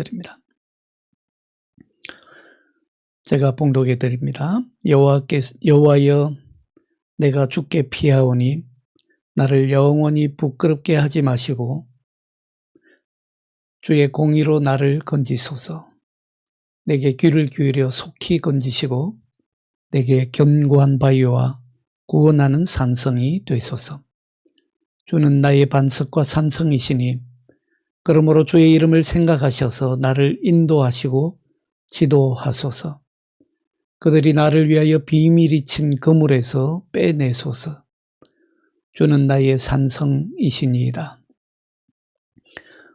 18절입니다. 제가 봉독해 드립니다. 여호와여, 내가 주께 피하오니 나를 영원히 부끄럽게 하지 마시고 주의 공의로 나를 건지소서. 내게 귀를 기울여 속히 건지시고 내게 견고한 바위와 구원하는 산성이 되소서. 주는 나의 반석과 산성이시니 그러므로 주의 이름을 생각하셔서 나를 인도하시고 지도하소서. 그들이 나를 위하여 비밀이 친 그물에서 빼내소서. 주는 나의 산성이시니이다.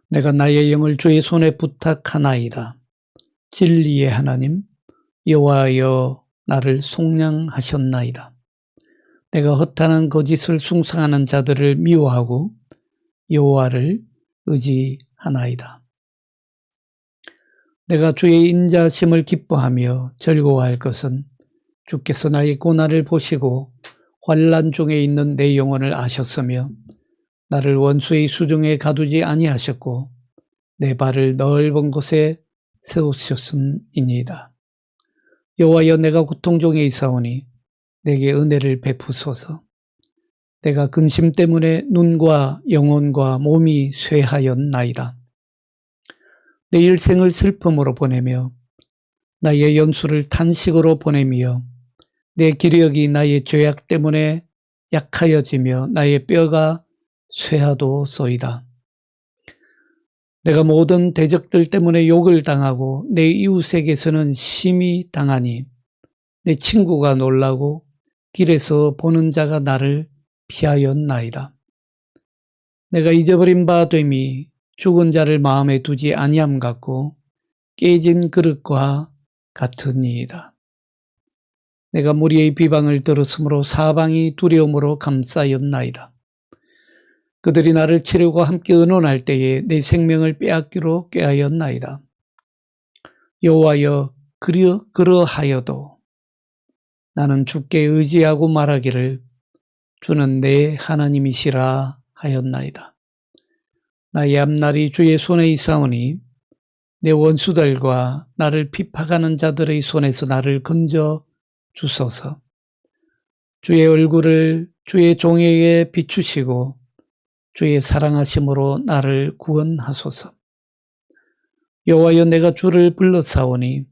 내가 나의 영을 주의 손에 부탁하나이다. 진리의 하나님 여호와여, 나를 속량하셨나이다. 내가 허탄한 거짓을 숭상하는 자들을 미워하고 여호와를 의지하나이다. 내가 주의 인자심을 기뻐하며 즐거워할 것은 주께서 나의 고난을 보시고 환난 중에 있는 내 영혼을 아셨으며 나를 원수의 수중에 가두지 아니하셨고 내 발을 넓은 곳에 세우셨음이니이다. 여호와여, 내가 고통 중에 있사오니 내게 은혜를 베푸소서. 내가 근심 때문에 눈과 영혼과 몸이 쇠하였나이다. 내 일생을 슬픔으로 보내며 나의 연수를 탄식으로 보내며 내 기력이 나의 죄악 때문에 약하여지며 나의 뼈가 쇠하도소이다. 내가 모든 대적들 때문에 욕을 당하고 내 이웃에게서는 심히 당하니 내 친구가 놀라고 길에서 보는 자가 나를 피하였나이다. 내가 잊어버린 바 됨이 죽은 자를 마음에 두지 아니함 같고 깨진 그릇과 같으니이다. 내가 무리의 비방을 들었으므로 사방이 두려움으로 감싸였나이다. 그들이 나를 치려고 함께 의논할 때에 내 생명을 빼앗기로 꾀하였나이다. 여호와여, 그러하여도 나는 주께 의지하고 말하기를 주는 내 하나님이시라 하였나이다. 나의 앞날이 주의 손에 있사오니 내 원수들과 나를 핍박하는 자들의 손에서 나를 건져 주소서. 주의 얼굴을 주의 종에게 비추시고 주의 사랑하심으로 나를 구원하소서. 여호와여, 내가 주를 불러사오니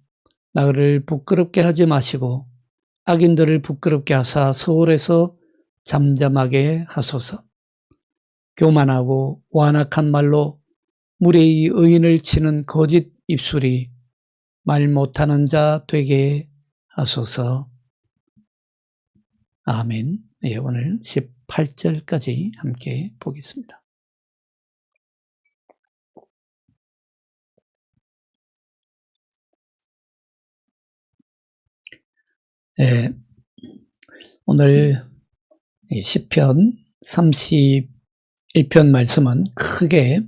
나를 부끄럽게 하지 마시고 악인들을 부끄럽게 하사 서울에서 잠잠하게 하소서. 교만하고 완악한 말로 무례히 의인을 치는 거짓 입술이 말 못하는 자 되게 하소서. 아멘. 예, 오늘 18절까지 함께 보겠습니다. 예, 오늘 시편 31편 말씀은 크게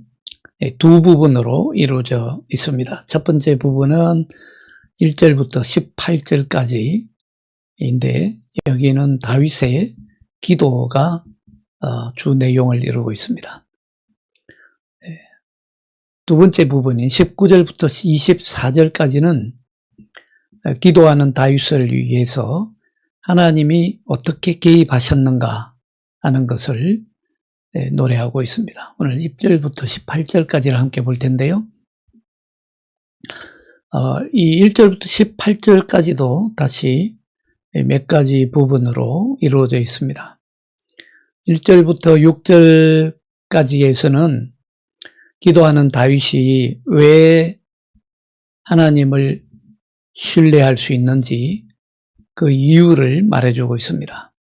두 부분으로 이루어져 있습니다. 첫 번째 부분은 1절부터 18절까지인데 여기는 다윗의 기도가 주 내용을 이루고 있습니다. 두 번째 부분인 19절부터 24절까지는 기도하는 다윗을 위해서 하나님이 어떻게 개입하셨는가 하는 것을 노래하고 있습니다. 오늘 1절부터 18절까지를 함께 볼 텐데요. 이 1절부터 18절까지도 다시 몇 가지 부분으로 이루어져 있습니다. 1절부터 6절까지에서는 기도하는 다윗이 왜 하나님을 신뢰할 수 있는지 그 이유를 말해주고 있습니다.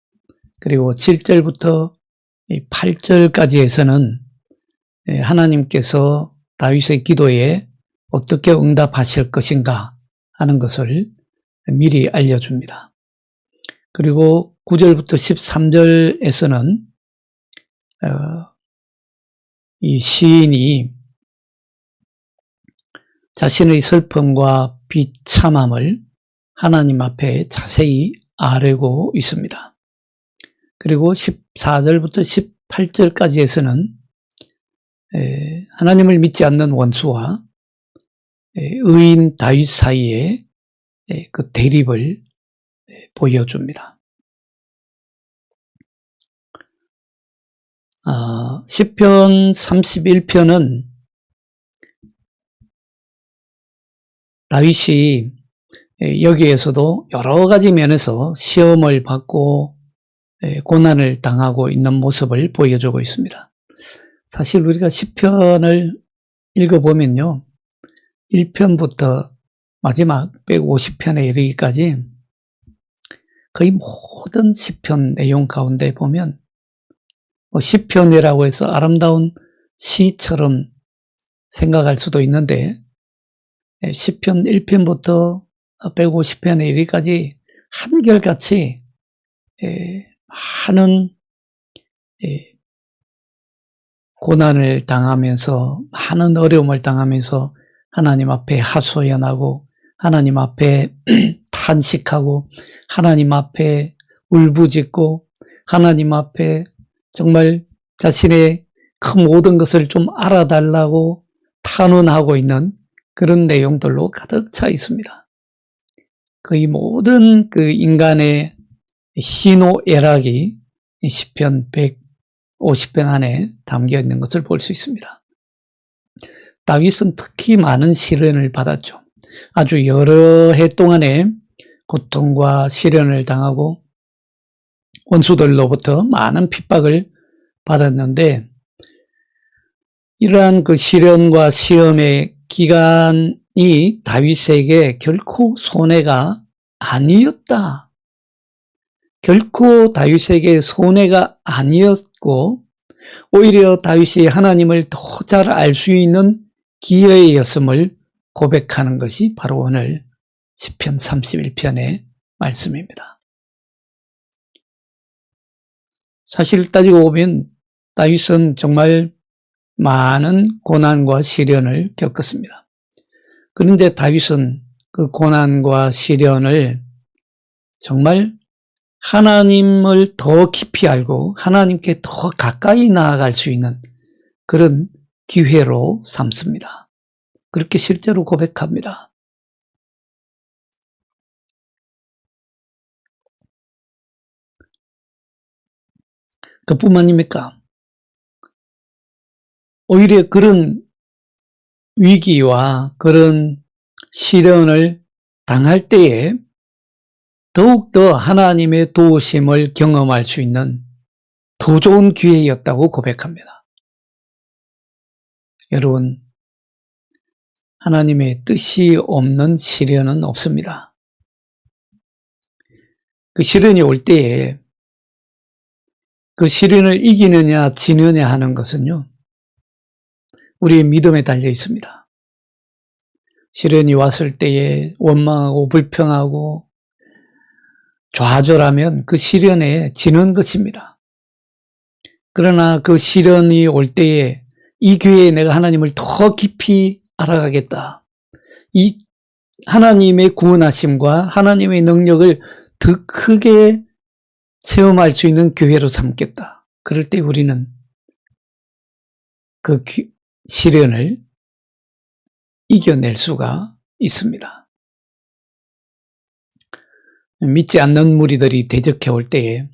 그리고 7절부터 8절까지에서는 하나님께서 다윗의 기도에 어떻게 응답하실 것인가 하는 것을 미리 알려줍니다. 그리고 9절부터 13절에서는 이 시인이 자신의 슬픔과 비참함을 하나님 앞에 자세히 아뢰고 있습니다. 그리고 14절부터 18절까지에서는 하나님을 믿지 않는 원수와 의인 다윗 사이에 그 대립을 보여줍니다. 시편 31편은 다윗이 여기에서도 여러 가지 면에서 시험을 받고 고난을 당하고 있는 모습을 보여주고 있습니다. 사실 우리가 시편을 읽어보면요, 1편부터 마지막 150편에 이르기까지 거의 모든 시편 내용 가운데 보면 시편이라고 해서 아름다운 시처럼 생각할 수도 있는데, 시편 1편부터 150편에 이르기까지 한결같이 많은 고난을 당하면서, 많은 어려움을 당하면서 하나님 앞에 하소연하고 하나님 앞에 탄식하고 하나님 앞에 울부짖고 하나님 앞에 정말 자신의 그 모든 것을 좀 알아달라고 탄원하고 있는 그런 내용들로 가득 차 있습니다. 거의 모든 그 인간의 희노애락이 시편 150편 안에 담겨 있는 것을 볼 수 있습니다. 다윗은 특히 많은 시련을 받았죠. 아주 여러 해 동안에 고통과 시련을 당하고 원수들로부터 많은 핍박을 받았는데, 이러한 그 시련과 시험의 기간이 다윗에게 결코 손해가 아니었다. 결코 다윗에게 손해가 아니었고, 오히려 다윗이 하나님을 더 잘 알 수 있는 기회였음을 고백하는 것이 바로 오늘 시편 31편의 말씀입니다. 사실 따지고 보면 다윗은 정말 많은 고난과 시련을 겪었습니다. 그런데 다윗은 그 고난과 시련을 정말 하나님을 더 깊이 알고 하나님께 더 가까이 나아갈 수 있는 그런 기회로 삼습니다. 그렇게 실제로 고백합니다. 그뿐만입니까? 오히려 그런 위기와 그런 시련을 당할 때에 더욱더 하나님의 도우심을 경험할 수 있는 더 좋은 기회였다고 고백합니다. 여러분, 하나님의 뜻이 없는 시련은 없습니다. 그 시련이 올 때에 그 시련을 이기느냐 지느냐 하는 것은요, 우리의 믿음에 달려 있습니다. 시련이 왔을 때에 원망하고 불평하고 좌절하면 그 시련에 지는 것입니다. 그러나 그 시련이 올 때에 이 기회에 내가 하나님을 더 깊이 알아가겠다. 이 하나님의 구원하심과 하나님의 능력을 더 크게 체험할 수 있는 기회로 삼겠다. 그럴 때 우리는 그 시련을 이겨낼 수가 있습니다. 믿지 않는 무리들이 대적해 올 때에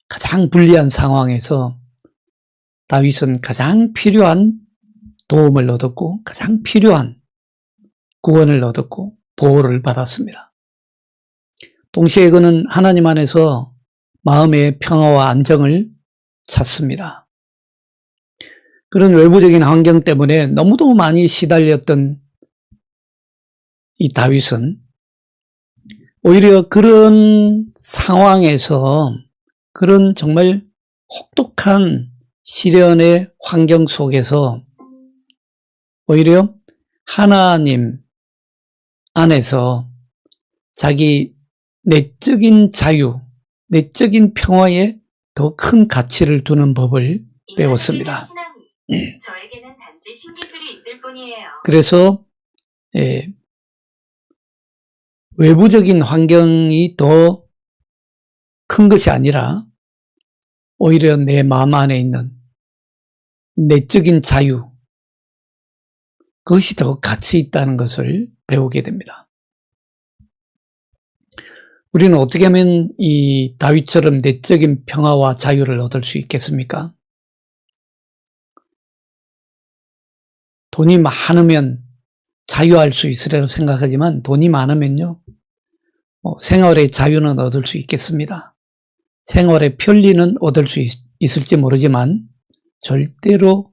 가장 불리한 상황에서 다윗은 가장 필요한 도움을 얻었고 가장 필요한 구원을 얻었고 보호를 받았습니다. 동시에 그는 하나님 안에서 마음의 평화와 안정을 찾습니다. 그런 외부적인 환경 때문에 너무도 많이 시달렸던 이 다윗은 오히려 그런 상황에서, 그런 정말 혹독한 시련의 환경 속에서 오히려 하나님 안에서 자기 내적인 자유, 내적인 평화에 더 큰 가치를 두는 법을 배웠습니다. 저에게는 단지 신기술이 있을 뿐이에요. 그래서 외부적인 환경이 더 큰 것이 아니라 오히려 내 마음 안에 있는 내적인 자유, 그것이 더 가치 있다는 것을 배우게 됩니다. 우리는 어떻게 하면 이 다윗처럼 내적인 평화와 자유를 얻을 수 있겠습니까? 돈이 많으면 자유할 수 있으리라고 생각하지만 돈이 많으면요, 생활의 자유는 얻을 수 있겠습니다. 생활의 편리는 얻을 수 있을지 모르지만 절대로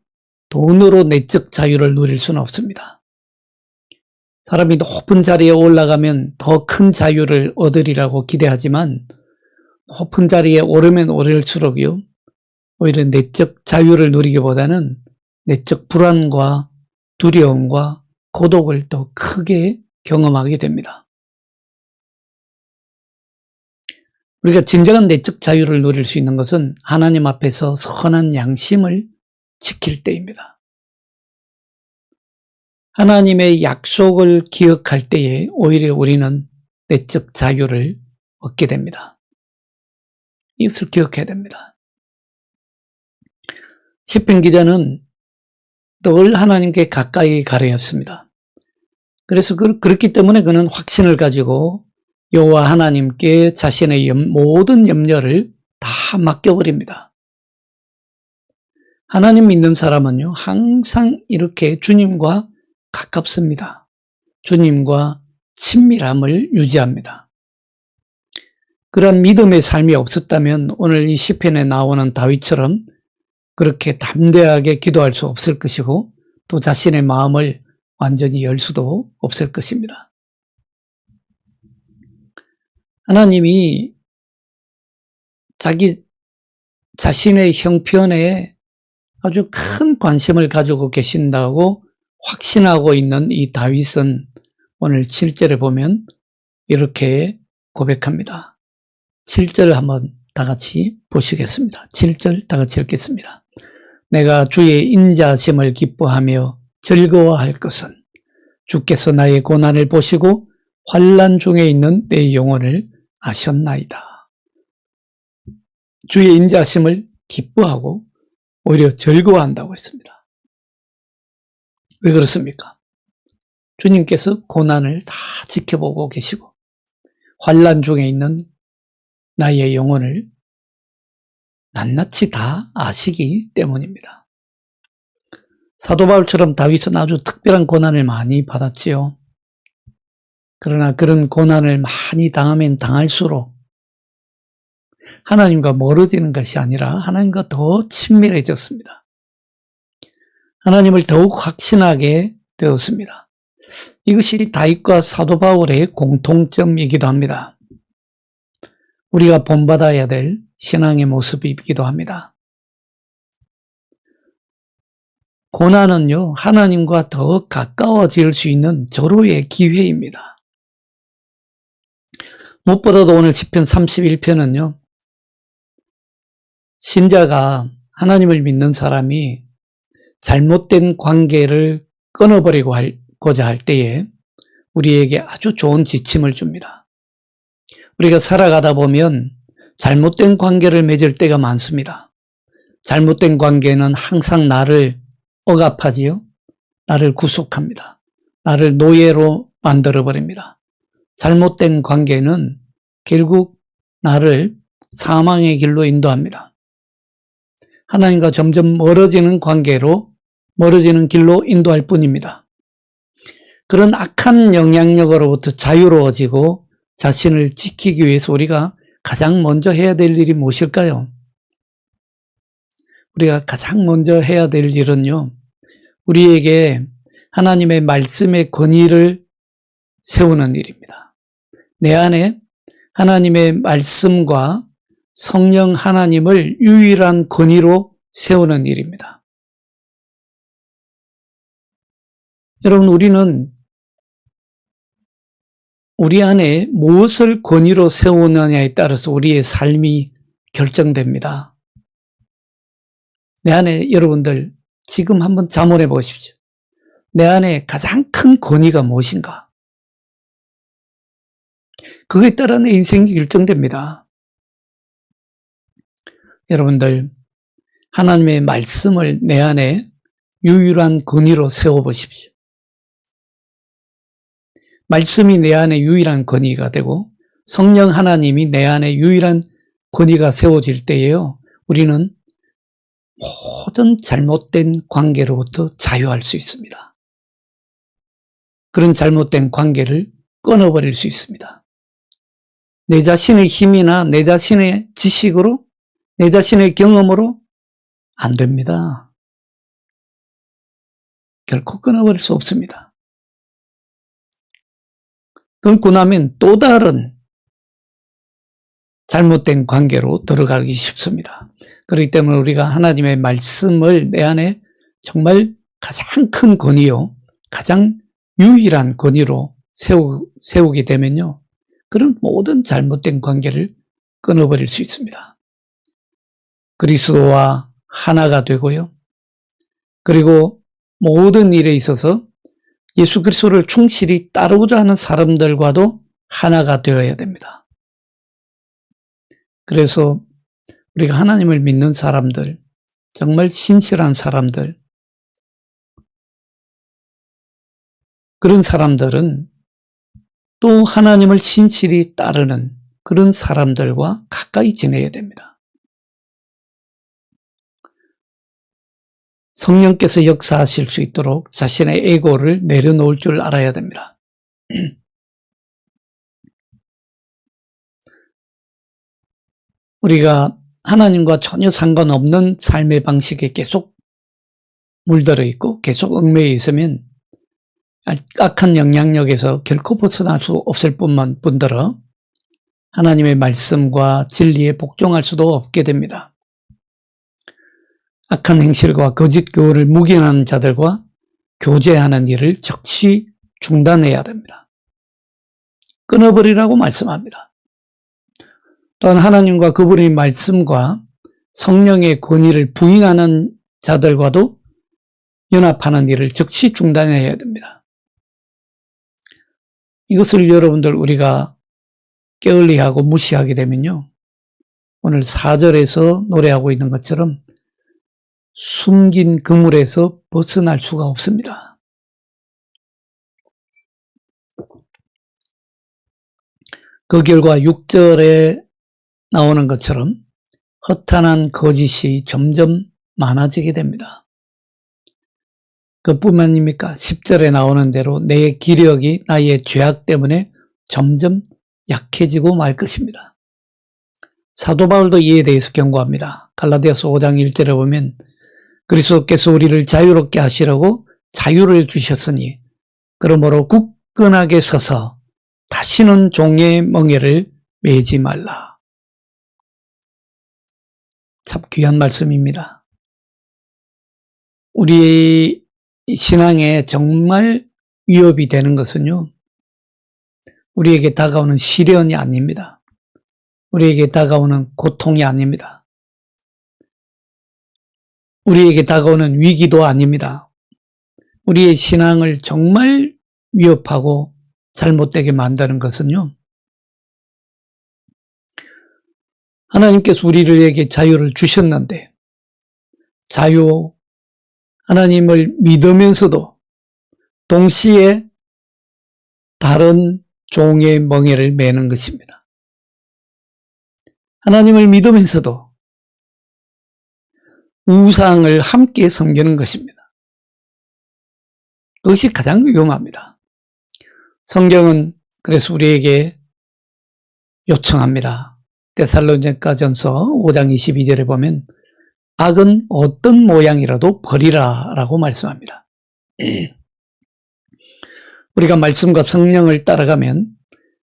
돈으로 내적 자유를 누릴 수는 없습니다. 사람이 높은 자리에 올라가면 더 큰 자유를 얻으리라고 기대하지만 높은 자리에 오르면 오를수록요, 오히려 내적 자유를 누리기보다는 내적 불안과 두려움과 고독을 더 크게 경험하게 됩니다. 우리가 진정한 내적 자유를 누릴 수 있는 것은 하나님 앞에서 선한 양심을 지킬 때입니다. 하나님의 약속을 기억할 때에 오히려 우리는 내적 자유를 얻게 됩니다. 이것을 기억해야 됩니다. 시편 기자는 늘 하나님께 가까이 가려 했습니다. 그래서 그렇기 때문에 그는 확신을 가지고 여호와 하나님께 자신의 모든 염려를 다 맡겨버립니다. 하나님 믿는 사람은요, 항상 이렇게 주님과 가깝습니다. 주님과 친밀함을 유지합니다. 그런 믿음의 삶이 없었다면 오늘 이 시편에 나오는 다윗처럼 그렇게 담대하게 기도할 수 없을 것이고 또 자신의 마음을 완전히 열 수도 없을 것입니다. 하나님이 자기 자신의 형편에 아주 큰 관심을 가지고 계신다고 확신하고 있는 이 다윗은 오늘 7절에 보면 이렇게 고백합니다. 7절 한번 다 같이 보시겠습니다. 7절 다 같이 읽겠습니다. 내가 주의 인자하심을 기뻐하며 즐거워할 것은 주께서 나의 고난을 보시고 환난 중에 있는 내 영혼을 아셨나이다. 주의 인자하심을 기뻐하고 오히려 즐거워한다고 했습니다. 왜 그렇습니까? 주님께서 고난을 다 지켜보고 계시고 환난 중에 있는 나의 영혼을 낱낱이 다 아시기 때문입니다. 사도 바울처럼 다윗은 아주 특별한 고난을 많이 받았지요. 그러나 그런 고난을 많이 당하면 당할수록 하나님과 멀어지는 것이 아니라 하나님과 더 친밀해졌습니다. 하나님을 더욱 확신하게 되었습니다. 이것이 다윗과 사도 바울의 공통점이기도 합니다. 우리가 본받아야 될 신앙의 모습이기도 합니다. 고난은요, 하나님과 더 가까워질 수 있는 절호의 기회입니다. 무엇보다도 오늘 시편 31편은요, 신자가 하나님을 믿는 사람이 잘못된 관계를 끊어버리고자 할 때에 우리에게 아주 좋은 지침을 줍니다. 우리가 살아가다 보면 잘못된 관계를 맺을 때가 많습니다. 잘못된 관계는 항상 나를 억압하지요. 나를 구속합니다. 나를 노예로 만들어버립니다. 잘못된 관계는 결국 나를 사망의 길로 인도합니다. 하나님과 점점 멀어지는 관계로, 멀어지는 길로 인도할 뿐입니다. 그런 악한 영향력으로부터 자유로워지고 자신을 지키기 위해서 우리가 가장 먼저 해야 될 일이 무엇일까요? 우리가 가장 먼저 해야 될 일은요, 우리에게 하나님의 말씀의 권위를 세우는 일입니다. 내 안에 하나님의 말씀과 성령 하나님을 유일한 권위로 세우는 일입니다. 여러분, 우리는 우리 안에 무엇을 권위로 세우느냐에 따라서 우리의 삶이 결정됩니다. 내 안에 여러분들 지금 한번 자문해 보십시오. 내 안에 가장 큰 권위가 무엇인가? 그거에 따라 내 인생이 결정됩니다. 여러분들, 하나님의 말씀을 내 안에 유일한 권위로 세워보십시오. 말씀이 내 안에 유일한 권위가 되고 성령 하나님이 내 안에 유일한 권위가 세워질 때에요. 우리는 모든 잘못된 관계로부터 자유할 수 있습니다. 그런 잘못된 관계를 끊어버릴 수 있습니다. 내 자신의 힘이나 내 자신의 지식으로, 내 자신의 경험으로 안 됩니다. 결코 끊어버릴 수 없습니다. 끊고 나면 또 다른 잘못된 관계로 들어가기 쉽습니다. 그렇기 때문에 우리가 하나님의 말씀을 내 안에 정말 가장 큰 권위요, 가장 유일한 권위로 세우게 되면요, 그런 모든 잘못된 관계를 끊어버릴 수 있습니다. 그리스도와 하나가 되고요, 그리고 모든 일에 있어서 예수 그리스도를 충실히 따르고자 하는 사람들과도 하나가 되어야 됩니다. 그래서 우리가 하나님을 믿는 사람들, 정말 신실한 사람들, 그런 사람들은 또 하나님을 신실히 따르는 그런 사람들과 가까이 지내야 됩니다. 성령께서 역사하실 수 있도록 자신의 에고를 내려놓을 줄 알아야 됩니다. 우리가 하나님과 전혀 상관없는 삶의 방식에 계속 물들어 있고 계속 얽매여 있으면 악한 영향력에서 결코 벗어날 수 없을 뿐더러 하나님의 말씀과 진리에 복종할 수도 없게 됩니다. 악한 행실과 거짓 교훈을 묵인하는 자들과 교제하는 일을 즉시 중단해야 됩니다. 끊어버리라고 말씀합니다. 또한 하나님과 그분의 말씀과 성령의 권위를 부인하는 자들과도 연합하는 일을 즉시 중단해야 됩니다. 이것을 여러분들 우리가 게을리하고 무시하게 되면요, 오늘 4절에서 노래하고 있는 것처럼 숨긴 그물에서 벗어날 수가 없습니다. 그 결과 6절에 나오는 것처럼 허탄한 거짓이 점점 많아지게 됩니다. 그뿐만 아닙니까? 10절에 나오는 대로 내 기력이 나의 죄악 때문에 점점 약해지고 말 것입니다. 사도 바울도 이에 대해서 경고합니다. 갈라디아서 5장 1절에 보면 그리스도께서 우리를 자유롭게 하시려고 자유를 주셨으니 그러므로 굳건하게 서서 다시는 종의 멍에를 매지 말라. 참 귀한 말씀입니다. 우리의 신앙에 정말 위협이 되는 것은요, 우리에게 다가오는 시련이 아닙니다. 우리에게 다가오는 고통이 아닙니다. 우리에게 다가오는 위기도 아닙니다. 우리의 신앙을 정말 위협하고 잘못되게 만드는 것은요, 하나님께서 우리에게 자유를 주셨는데 하나님을 믿으면서도 동시에 다른 종의 멍에를 매는 것입니다. 하나님을 믿으면서도 우상을 함께 섬기는 것입니다. 그것이 가장 위험합니다. 성경은 그래서 우리에게 요청합니다. 데살로니가전서 5장 22절에 보면 악은 어떤 모양이라도 버리라 라고 말씀합니다. 우리가 말씀과 성령을 따라가면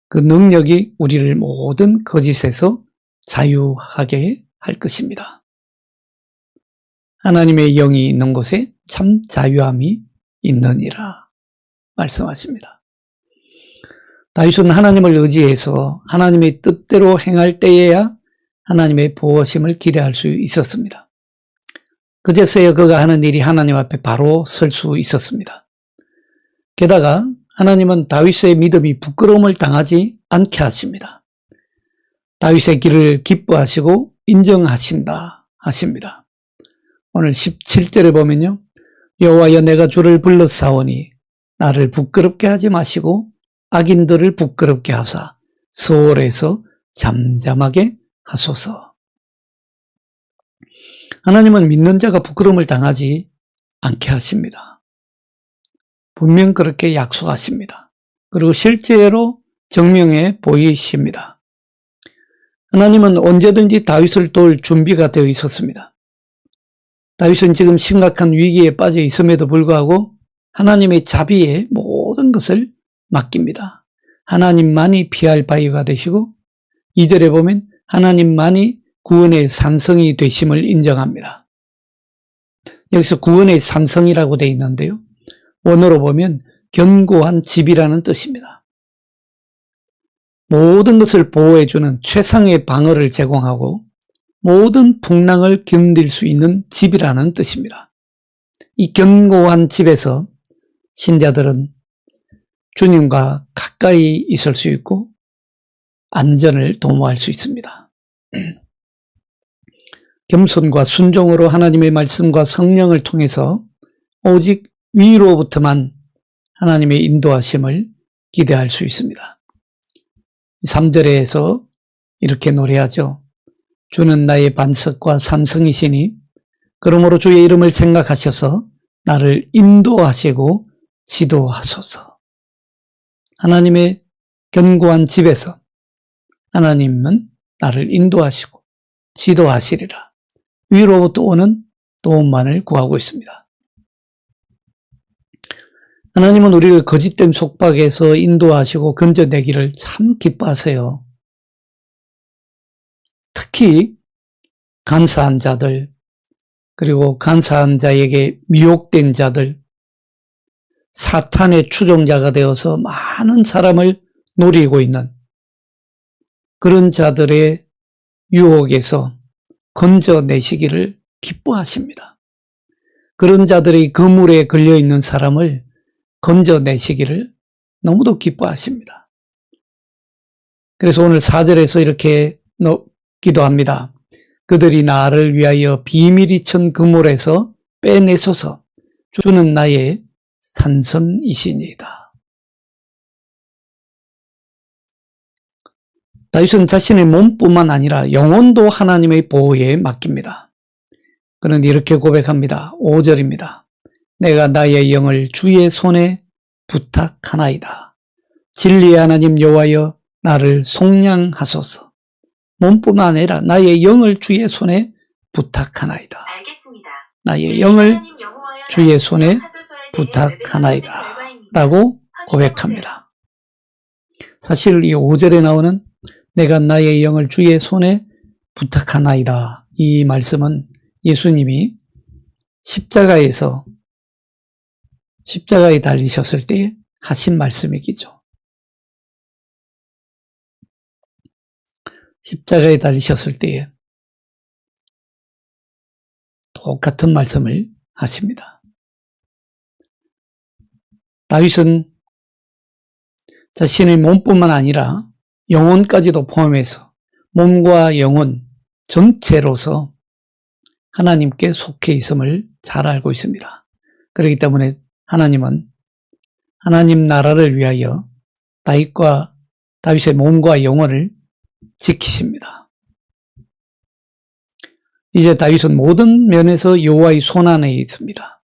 그 능력이 우리를 모든 거짓에서 자유하게 할 것입니다. 하나님의 영이 있는 곳에 참 자유함이 있느니라 말씀하십니다. 다윗은 하나님을 의지해서 하나님의 뜻대로 행할 때에야 하나님의 보호심을 기대할 수 있었습니다. 그제서야 그가 하는 일이 하나님 앞에 바로 설 수 있었습니다. 게다가 하나님은 다윗의 믿음이 부끄러움을 당하지 않게 하십니다. 다윗의 길을 기뻐하시고 인정하신다 하십니다. 오늘 17절에 보면요, 여호와여 내가 주를 불렀사오니 나를 부끄럽게 하지 마시고 악인들을 부끄럽게 하사 서울에서 잠잠하게 하소서. 하나님은 믿는 자가 부끄러움을 당하지 않게 하십니다. 분명 그렇게 약속하십니다. 그리고 실제로 증명해 보이십니다. 하나님은 언제든지 다윗을 도울 준비가 되어 있었습니다. 다윗은 지금 심각한 위기에 빠져 있음에도 불구하고 하나님의 자비에 모든 것을 맡깁니다. 하나님만이 피할 바위가 되시고 2절에 보면 하나님만이 구원의 산성이 되심을 인정합니다. 여기서 구원의 산성이라고 되어 있는데요. 원어로 보면 견고한 집이라는 뜻입니다. 모든 것을 보호해주는 최상의 방어를 제공하고 모든 풍랑을 견딜 수 있는 집이라는 뜻입니다. 이 견고한 집에서 신자들은 주님과 가까이 있을 수 있고 안전을 도모할 수 있습니다. 겸손과 순종으로 하나님의 말씀과 성령을 통해서 오직 위로부터만 하나님의 인도하심을 기대할 수 있습니다. 3절에서 이렇게 노래하죠. 주는 나의 반석과 산성이시니 그러므로 주의 이름을 생각하셔서 나를 인도하시고 지도하소서. 하나님의 견고한 집에서 하나님은 나를 인도하시고 지도하시리라. 위로부터 오는 도움만을 구하고 있습니다. 하나님은 우리를 거짓된 속박에서 인도하시고 건져내기를 참 기뻐하세요. 특히 간사한 자들, 그리고 간사한 자에게 미혹된 자들, 사탄의 추종자가 되어서 많은 사람을 노리고 있는 그런 자들의 유혹에서 건져내시기를 기뻐하십니다. 그런 자들의 그물에 걸려있는 사람을 건져내시기를 너무도 기뻐하십니다. 그래서 오늘 4절에서 이렇게 기도합니다. 그들이 나를 위하여 비밀이 천 그물에서 빼내소서. 주는 나의 산성이시니이다. 다윗은 자신의 몸뿐만 아니라 영혼도 하나님의 보호에 맡깁니다. 그는 이렇게 고백합니다. 5절입니다. 내가 나의 영을 주의 손에 부탁하나이다. 진리의 하나님 여호와여 나를 속량하소서. 몸뿐만 아니라 나의 영을 주의 손에 부탁하나이다. 알겠습니다. 나의 영을 주의 손에 부탁하나이다. 라고 고백합니다. 사실 이 5절에 나오는 내가 나의 영을 주의 손에 부탁하나이다. 이 말씀은 예수님이 십자가에 달리셨을 때 하신 말씀이기죠. 십자가에 달리셨을 때에 똑같은 말씀을 하십니다. 다윗은 자신의 몸뿐만 아니라 영혼까지도 포함해서 몸과 영혼 전체로서 하나님께 속해 있음을 잘 알고 있습니다. 그렇기 때문에 하나님은 하나님 나라를 위하여 다윗의 몸과 영혼을 지키십니다. 이제 다윗은 모든 면에서 여호와의 손안에 있습니다.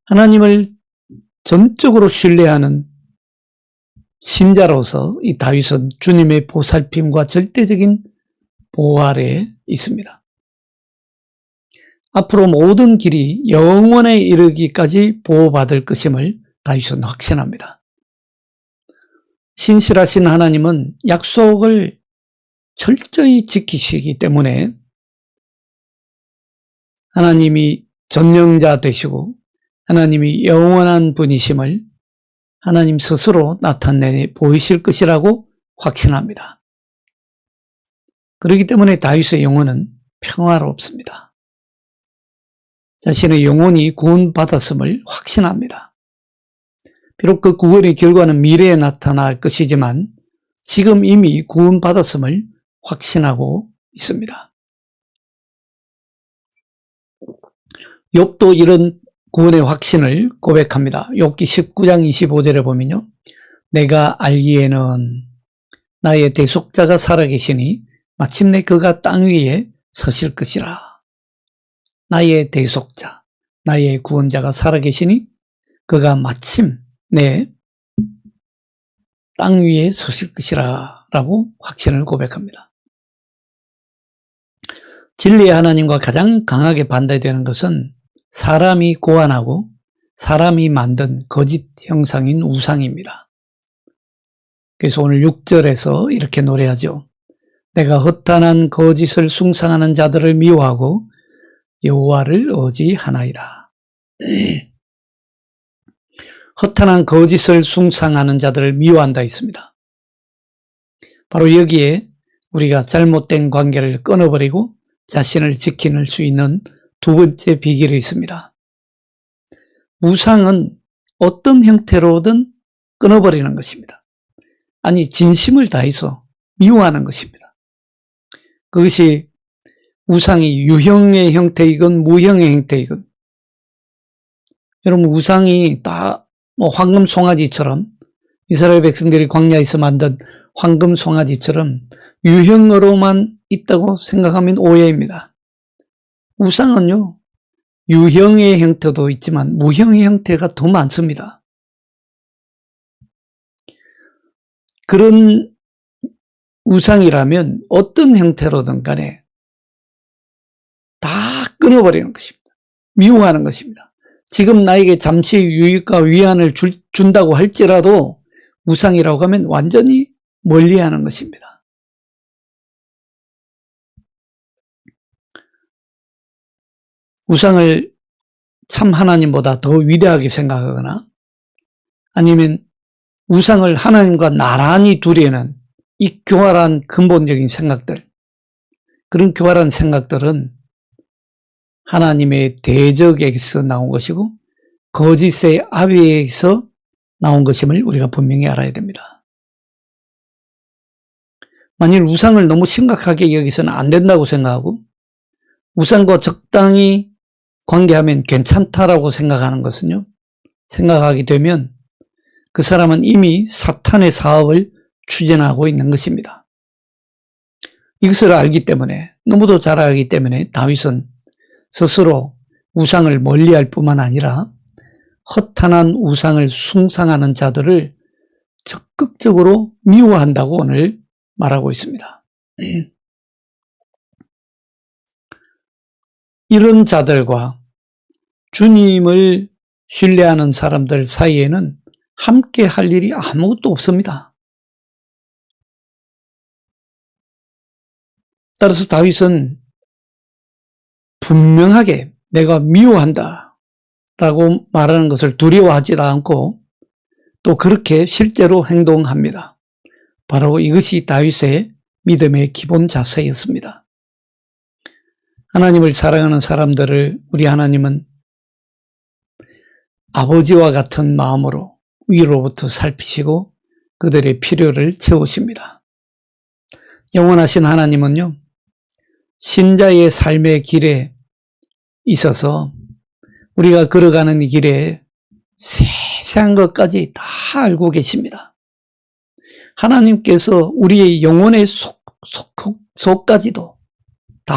하나님을 전적으로 신뢰하는 신자로서 이 다윗은 주님의 보살핌과 절대적인 보호 아래에 있습니다. 앞으로 모든 길이 영원에 이르기까지 보호받을 것임을 다윗은 확신합니다. 신실하신 하나님은 약속을 철저히 지키시기 때문에 하나님이 전능자 되시고 하나님이 영원한 분이심을 하나님 스스로 나타내 보이실 것이라고 확신합니다. 그렇기 때문에 다윗의 영혼은 평화롭습니다. 자신의 영혼이 구원받았음을 확신합니다. 비록 그 구원의 결과는 미래에 나타날 것이지만 지금 이미 구원받았음을 확신하고 있습니다. 욥도 이런 구원의 확신을 고백합니다. 욥기 19장 25절에 보면요. 내가 알기에는 나의 대속자가 살아계시니 마침내 그가 땅 위에 서실 것이라. 나의 대속자, 나의 구원자가 살아계시니 그가 마침내 땅 위에 서실 것이라 라고 확신을 고백합니다. 진리의 하나님과 가장 강하게 반대되는 것은 사람이 고안하고 사람이 만든 거짓 형상인 우상입니다. 그래서 오늘 6절에서 이렇게 노래하죠. 내가 허탄한 거짓을 숭상하는 자들을 미워하고 여호와를 의지하나이다. 허탄한 거짓을 숭상하는 자들을 미워한다 했습니다. 바로 여기에 우리가 잘못된 관계를 끊어버리고 자신을 지킬 수 있는 두 번째 비결이 있습니다. 우상은 어떤 형태로든 끊어버리는 것입니다. 아니, 진심을 다해서 미워하는 것입니다. 그것이 우상이 유형의 형태이건 무형의 형태이건, 여러분 우상이 다 황금 송아지처럼, 이스라엘 백성들이 광야에서 만든 황금 송아지처럼 유형으로만 있다고 생각하면 오해입니다. 우상은요, 유형의 형태도 있지만 무형의 형태가 더 많습니다. 그런 우상이라면 어떤 형태로든 간에 다 끊어버리는 것입니다. 미워하는 것입니다. 지금 나에게 잠시 유익과 위안을 준다고 할지라도 우상이라고 하면 완전히 멀리하는 것입니다. 우상을 참 하나님보다 더 위대하게 생각하거나 아니면 우상을 하나님과 나란히 두려는 이 교활한 근본적인 생각들, 그런 교활한 생각들은 하나님의 대적에서 나온 것이고 거짓의 아비에서 나온 것임을 우리가 분명히 알아야 됩니다. 만일 우상을 너무 심각하게 여기서는 안 된다고 생각하고 우상과 적당히 관계하면 괜찮다라고 생각하는 것은요, 생각하게 되면 그 사람은 이미 사탄의 사업을 추진하고 있는 것입니다. 이것을 알기 때문에, 너무도 잘 알기 때문에 다윗은 스스로 우상을 멀리할 뿐만 아니라 허탄한 우상을 숭상하는 자들을 적극적으로 미워한다고 오늘 말하고 있습니다. 이런 자들과 주님을 신뢰하는 사람들 사이에는 함께 할 일이 아무것도 없습니다. 따라서 다윗은 분명하게 내가 미워한다 라고 말하는 것을 두려워하지도 않고 또 그렇게 실제로 행동합니다. 바로 이것이 다윗의 믿음의 기본 자세였습니다. 하나님을 사랑하는 사람들을 우리 하나님은 아버지와 같은 마음으로 위로부터 살피시고 그들의 필요를 채우십니다. 영원하신 하나님은요, 신자의 삶의 길에 있어서 우리가 걸어가는 이 길에 세세한 것까지 다 알고 계십니다. 하나님께서 우리의 영혼의 속까지도 다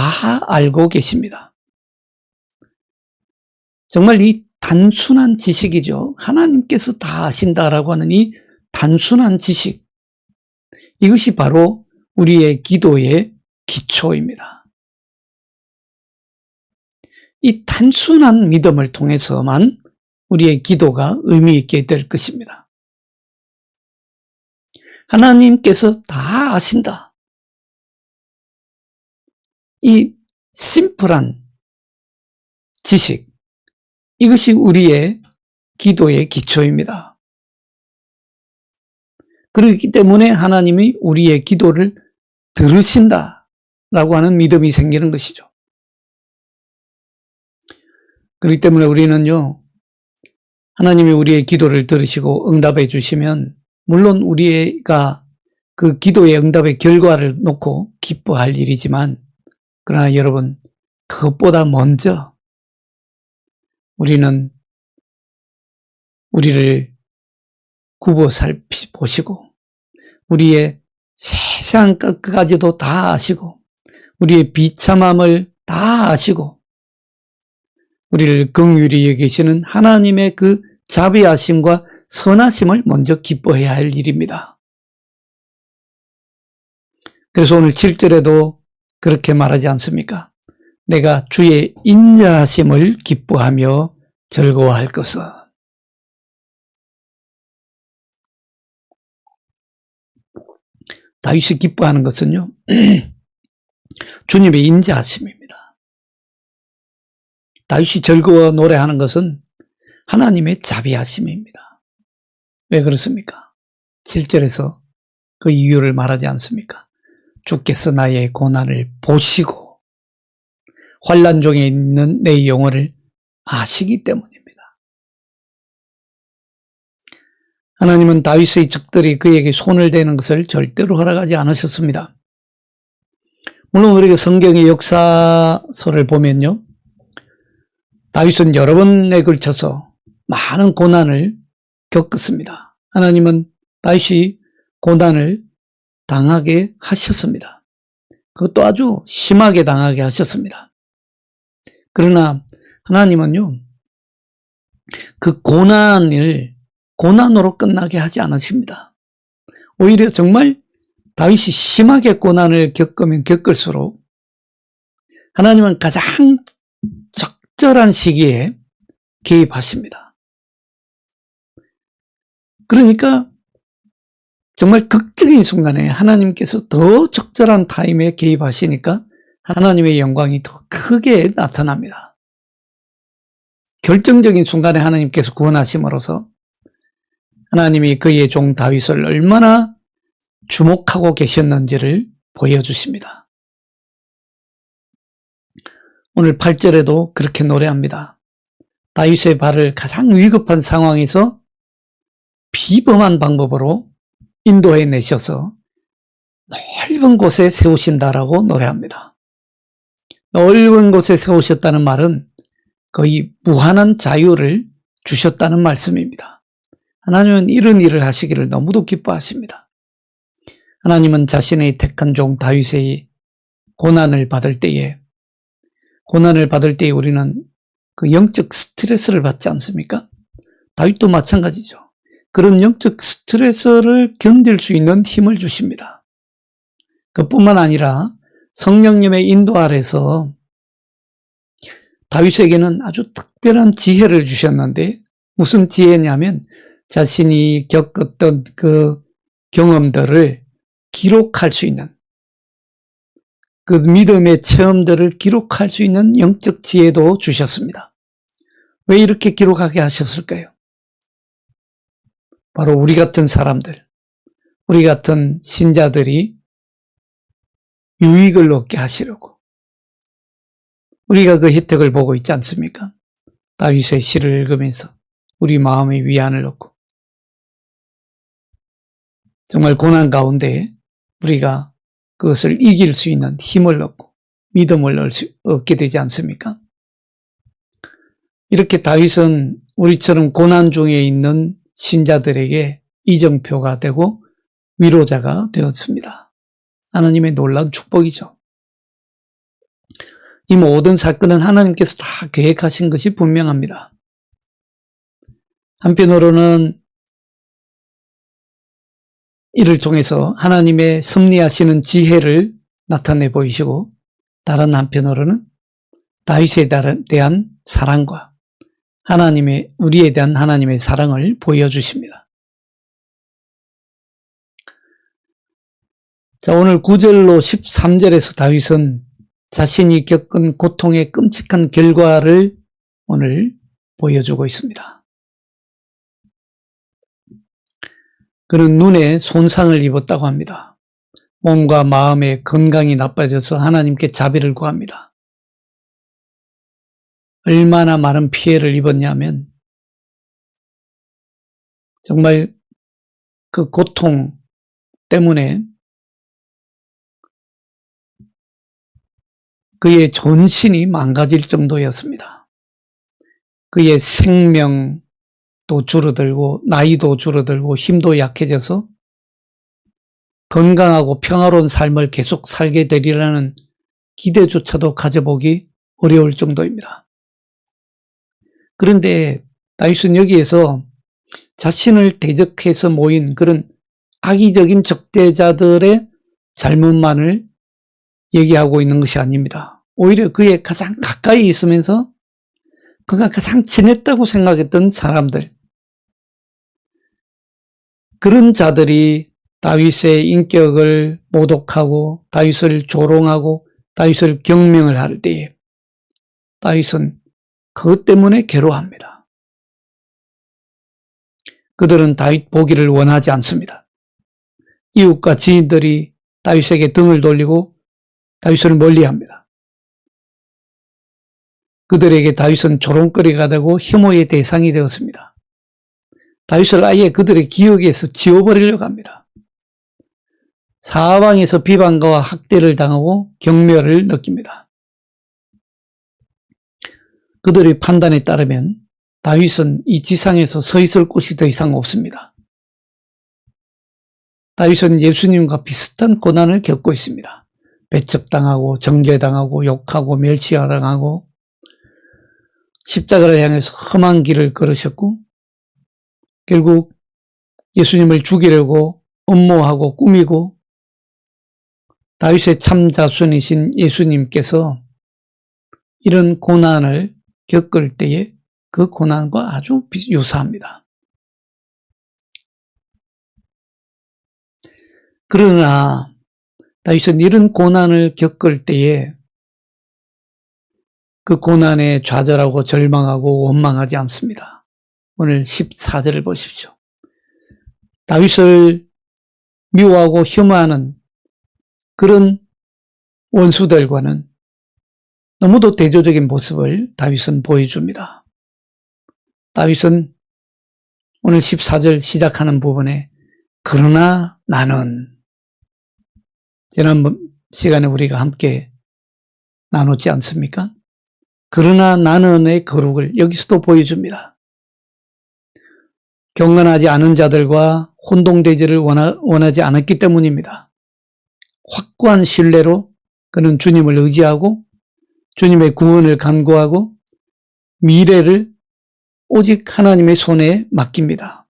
알고 계십니다. 정말 이 단순한 지식이죠. 하나님께서 다 아신다라고 하는 이 단순한 지식, 이것이 바로 우리의 기도의 기초입니다. 이 단순한 믿음을 통해서만 우리의 기도가 의미 있게 될 것입니다. 하나님께서 다 아신다. 이 심플한 지식, 이것이 우리의 기도의 기초입니다. 그렇기 때문에 하나님이 우리의 기도를 들으신다라고 하는 믿음이 생기는 것이죠. 그렇기 때문에 우리는요, 하나님이 우리의 기도를 들으시고 응답해 주시면 물론 우리가 그 기도의 응답의 결과를 놓고 기뻐할 일이지만, 그러나 여러분, 그것보다 먼저 우리는 우리를 굽어 살피보시고 우리의 세세한 것까지도 다 아시고 우리의 비참함을 다 아시고 우리를 긍휼히 여기시는 하나님의 그 자비하심과 선하심을 먼저 기뻐해야 할 일입니다. 그래서 오늘 7절에도 그렇게 말하지 않습니까? 내가 주의 인자하심을 기뻐하며 즐거워할 것은. 다윗이 기뻐하는 것은요, 주님의 인자하심입니다. 다윗이 즐거워 노래하는 것은 하나님의 자비하심입니다. 왜 그렇습니까? 7절에서 그 이유를 말하지 않습니까? 주께서 나의 고난을 보시고 환난 중에 있는 내 영혼을 아시기 때문입니다. 하나님은 다윗의 적들이 그에게 손을 대는 것을 절대로 허락하지 않으셨습니다. 물론 우리가 성경의 역사서를 보면요, 다윗은 여러 번에 걸쳐서 많은 고난을 겪었습니다. 하나님은 다윗이 고난을 당하게 하셨습니다. 그것도 아주 심하게 당하게 하셨습니다. 그러나 하나님은요, 그 고난을 고난으로 끝나게 하지 않으십니다. 오히려 정말 다윗이 심하게 고난을 겪으면 겪을수록 하나님은 가장 적절한 시기에 개입하십니다. 그러니까 정말 극적인 순간에 하나님께서 더 적절한 타임에 개입하시니까 하나님의 영광이 더 크게 나타납니다. 결정적인 순간에 하나님께서 구원하심으로써 하나님이 그의 종 다윗을 얼마나 주목하고 계셨는지를 보여주십니다. 오늘 8절에도 그렇게 노래합니다. 다윗의 발을 가장 위급한 상황에서 비범한 방법으로 인도해 내셔서 넓은 곳에 세우신다라고 노래합니다. 넓은 곳에 세우셨다는 말은 거의 무한한 자유를 주셨다는 말씀입니다. 하나님은 이런 일을 하시기를 너무도 기뻐하십니다. 하나님은 자신의 택한 종 다윗의 고난을 받을 때에 우리는 그 영적 스트레스를 받지 않습니까? 다윗도 마찬가지죠. 그런 영적 스트레스를 견딜 수 있는 힘을 주십니다. 그뿐만 아니라 성령님의 인도 아래서 다윗에게는 아주 특별한 지혜를 주셨는데 무슨 지혜냐면 자신이 겪었던 그 경험들을 기록할 수 있는 그 믿음의 체험들을 기록할 수 있는 영적 지혜도 주셨습니다. 왜 이렇게 기록하게 하셨을까요? 바로 우리 같은 사람들, 우리 같은 신자들이 유익을 얻게 하시려고. 우리가 그 혜택을 보고 있지 않습니까? 다윗의 시를 읽으면서 우리 마음의 위안을 얻고 정말 고난 가운데 우리가 그것을 이길 수 있는 힘을 얻고 믿음을 얻게 되지 않습니까? 이렇게 다윗은 우리처럼 고난 중에 있는 신자들에게 이정표가 되고 위로자가 되었습니다. 하나님의 놀라운 축복이죠. 이 모든 사건은 하나님께서 다 계획하신 것이 분명합니다. 한편으로는 이를 통해서 하나님의 섭리하시는 지혜를 나타내 보이시고 다른 한편으로는 다윗에 대한 사랑과 우리에 대한 하나님의 사랑을 보여주십니다. 자, 오늘 9절로 13절에서 다윗은 자신이 겪은 고통의 끔찍한 결과를 오늘 보여주고 있습니다. 그는 눈에 손상을 입었다고 합니다. 몸과 마음의 건강이 나빠져서 하나님께 자비를 구합니다. 얼마나 많은 피해를 입었냐면 정말 그 고통 때문에 그의 전신이 망가질 정도였습니다. 그의 생명 능력도 줄어들고 나이도 줄어들고 힘도 약해져서 건강하고 평화로운 삶을 계속 살게 되리라는 기대조차도 가져보기 어려울 정도입니다. 그런데 다윗은 여기에서 자신을 대적해서 모인 그런 악의적인 적대자들의 잘못만을 얘기하고 있는 것이 아닙니다. 오히려 그의 가장 가까이 있으면서 그가 가장 친했다고 생각했던 사람들, 그런 자들이 다윗의 인격을 모독하고 다윗을 조롱하고 다윗을 경명을 할 때에 다윗은 그것 때문에 괴로워합니다. 그들은 다윗 보기를 원하지 않습니다. 이웃과 지인들이 다윗에게 등을 돌리고 다윗을 멀리합니다. 그들에게 다윗은 조롱거리가 되고 혐오의 대상이 되었습니다. 다윗을 아예 그들의 기억에서 지워버리려고 합니다. 사방에서 비방과 학대를 당하고 경멸을 느낍니다. 그들의 판단에 따르면 다윗은 이 지상에서 서 있을 곳이 더 이상 없습니다. 다윗은 예수님과 비슷한 고난을 겪고 있습니다. 배척당하고 정죄당하고 욕하고 멸시당하고 십자가를 향해서 험한 길을 걸으셨고 결국 예수님을 죽이려고 음모하고 꾸미고 다윗의 참 자손이신 예수님께서 이런 고난을 겪을 때에 그 고난과 아주 유사합니다. 그러나 다윗은 이런 고난을 겪을 때에 그 고난에 좌절하고 절망하고 원망하지 않습니다. 오늘 14절을 보십시오. 다윗을 미워하고 혐오하는 그런 원수들과는 너무도 대조적인 모습을 다윗은 보여줍니다. 다윗은 오늘 14절 시작하는 부분에 그러나 나는, 지난 시간에 우리가 함께 나눴지 않습니까? 그러나 나는의 거룩을 여기서도 보여줍니다. 경건하지 않은 자들과 혼동되지를 원하지 않았기 때문입니다. 확고한 신뢰로 그는 주님을 의지하고 주님의 구원을 간구하고 미래를 오직 하나님의 손에 맡깁니다.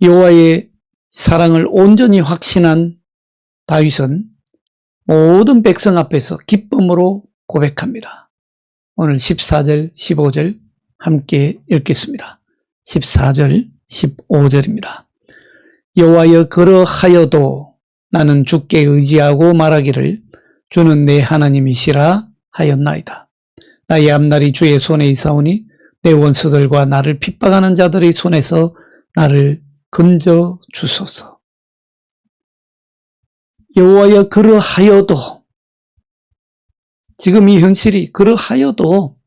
여호와의 사랑을 온전히 확신한 다윗은 모든 백성 앞에서 기쁨으로 고백합니다. 오늘 14절, 15절 함께 읽겠습니다. 14절, 15절입니다. 여호와여 그러하여도 나는 주께 의지하고 말하기를 주는 내 하나님이시라 하였나이다. 나의 앞날이 주의 손에 있사오니 내 원수들과 나를 핍박하는 자들의 손에서 나를 건져 주소서. 여호와여 그러하여도, 지금 이 현실이 그러하여도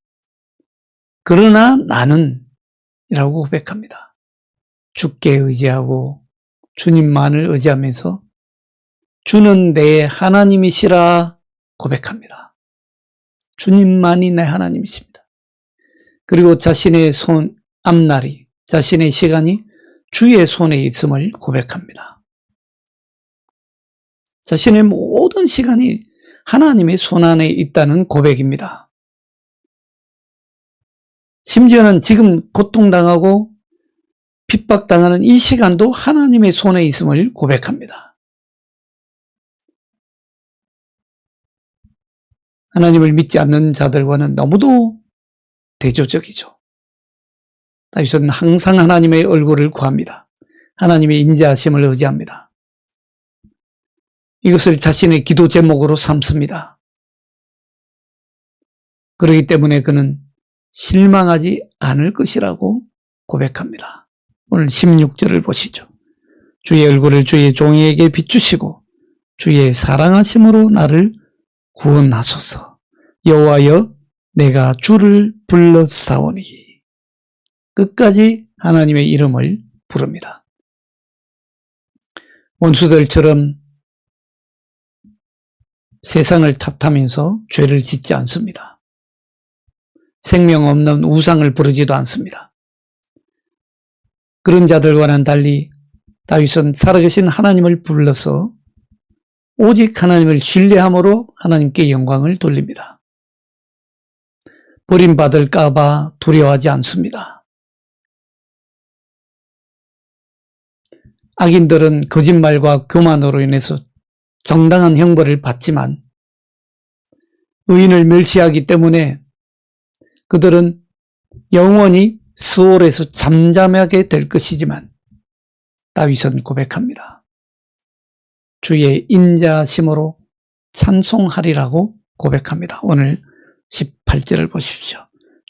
그러나 나는 이라고 고백합니다. 주께 의지하고 주님만을 의지하면서 주는 내 하나님이시라 고백합니다. 주님만이 내 하나님이십니다. 그리고 자신의 손 앞날이, 자신의 시간이 주의 손에 있음을 고백합니다. 자신의 모든 시간이 하나님의 손 안에 있다는 고백입니다. 심지어는 지금 고통당하고 핍박당하는 이 시간도 하나님의 손에 있음을 고백합니다. 하나님을 믿지 않는 자들과는 너무도 대조적이죠. 다윗은 항상 하나님의 얼굴을 구합니다. 하나님의 인자하심을 의지합니다. 이것을 자신의 기도 제목으로 삼습니다. 그렇기 때문에 그는 실망하지 않을 것이라고 고백합니다. 오늘 16절을 보시죠. 주의 얼굴을 주의 종에게 비추시고 주의 사랑하심으로 나를 구원하소서. 여호와여 내가 주를 불렀사오니. 끝까지 하나님의 이름을 부릅니다. 원수들처럼 세상을 탓하면서 죄를 짓지 않습니다. 생명 없는 우상을 부르지도 않습니다. 그런 자들과는 달리 다윗은 살아계신 하나님을 불러서 오직 하나님을 신뢰함으로 하나님께 영광을 돌립니다. 버림받을까 봐 두려워하지 않습니다. 악인들은 거짓말과 교만으로 인해서 정당한 형벌을 받지만 의인을 멸시하기 때문에 그들은 영원히 스올에서 잠잠하게 될 것이지만 다윗은 고백합니다. 주의 인자하심으로 찬송하리라고 고백합니다. 오늘 18절을 보십시오.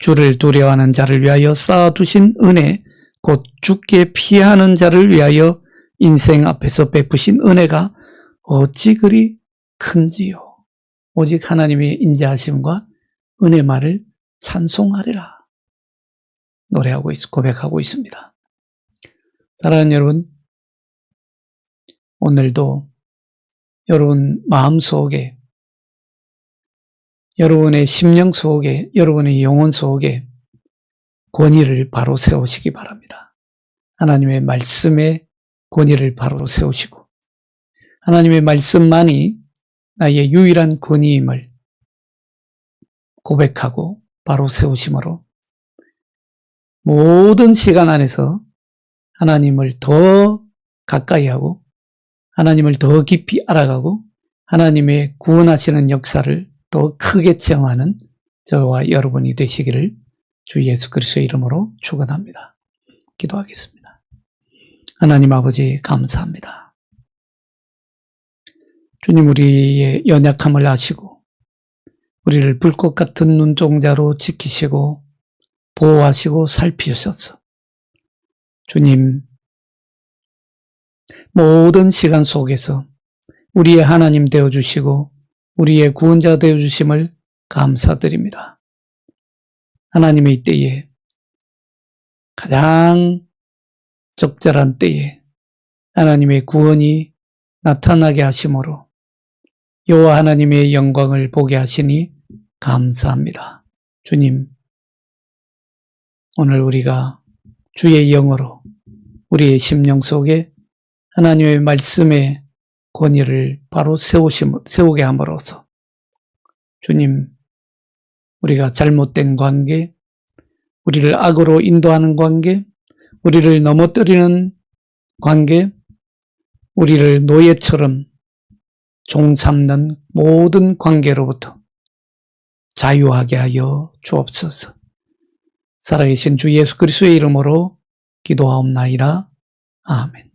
주를 두려워하는 자를 위하여 쌓아두신 은혜, 곧 주께 피하는 자를 위하여 인생 앞에서 베푸신 은혜가 어찌 그리 큰지요. 오직 하나님의 인자하심과 은혜만을 찬송하리라 노래하고 고백하고 있습니다. 사랑하는 여러분, 오늘도 여러분 마음속에, 여러분의 심령 속에, 여러분의 영혼 속에 권위를 바로 세우시기 바랍니다. 하나님의 말씀에 권위를 바로 세우시고 하나님의 말씀만이 나의 유일한 권위임을 고백하고 바로 세우심으로 모든 시간 안에서 하나님을 더 가까이 하고 하나님을 더 깊이 알아가고 하나님의 구원하시는 역사를 더 크게 체험하는 저와 여러분이 되시기를 주 예수 그리스도의 이름으로 축원합니다. 기도하겠습니다. 하나님 아버지 감사합니다. 주님, 우리의 연약함을 아시고 우리를 불꽃 같은 눈동자로 지키시고 보호하시고 살피셨어. 주님, 모든 시간 속에서 우리의 하나님 되어주시고 우리의 구원자 되어주심을 감사드립니다. 하나님의 때에, 가장 적절한 때에 하나님의 구원이 나타나게 하심으로 여호와 하나님의 영광을 보게 하시니 감사합니다. 주님, 오늘 우리가 주의 영으로 우리의 심령 속에 하나님의 말씀의 권위를 바로 세우게 함으로써 주님, 우리가 잘못된 관계, 우리를 악으로 인도하는 관계, 우리를 넘어뜨리는 관계, 우리를 노예처럼 종 삼는 모든 관계로부터 자유하게 하여 주옵소서. 살아계신 주 예수 그리스도의 이름으로 기도하옵나이다. 아멘.